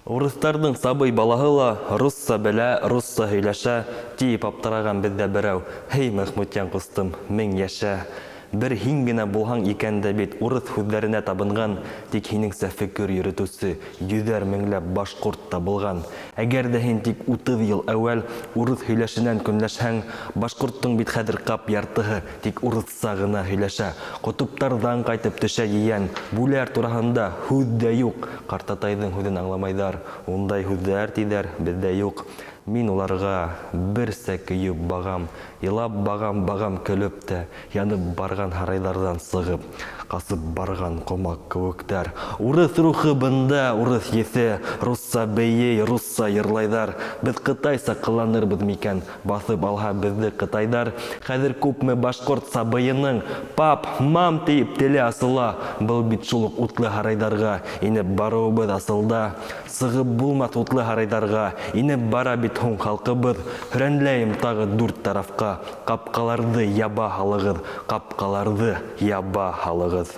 Урыстарҙың сабый балаһы ла русса белә, русса һөйләшә, тиеп аптыраған беҙҙә берәү. Һей, Мәхмүтйән ҡустым, мең йәшә. Бер һин генә булһаң икән дә бит урыҫ һүҙҙәренә табынған, тик һинеңсә фекер йөрөтөүсе йөҙәр меңләп башҡорт табылған. Әгәр ҙә һин тик 30 йыл әүәл урыҫ һөйләшенән көнләшһәң, башҡорттың бит хәҙер ҡап яртыһы тик урыҫса ғына һөйләшә. Ҡотоптарҙан ҡайтып төшә йыйән, бүләр тураһында һүҙ ҙә юҡ. Ҡартатайҙың һүҙен аңламайҙар, ундай һүҙҙәр тиҙәр беҙҙә юҡ. Мин уларға берсә көйөп бағам, илап бағам көлөп тә, янып барған һарайҙарҙан сығып, ҡасып барған ҡомаҡ кеүектәр. Урыҫ рухы бында, урыҫ еҫе, русса бейей, русса йырлайҙар. Беҙ ҡытайса ҡыланырбыҙ микән, баҫып алһа беҙҙе ҡытайҙар. Хәҙер күпме башҡорт сабыйының пап, мам тиеп теле асыла. Был бит шул уҡ утлы һарайҙарға инеп барыуыбыҙ асылда. Сығып булмаҫ утлы һарайҙарға, инеп бара бит һуң халҡыбыҙ. Һөрәнләйем тағы 4 тарафҡа, ҡапҡаларҙы яба һалығыҙ, ҡапҡаларҙы яба һалығыҙ.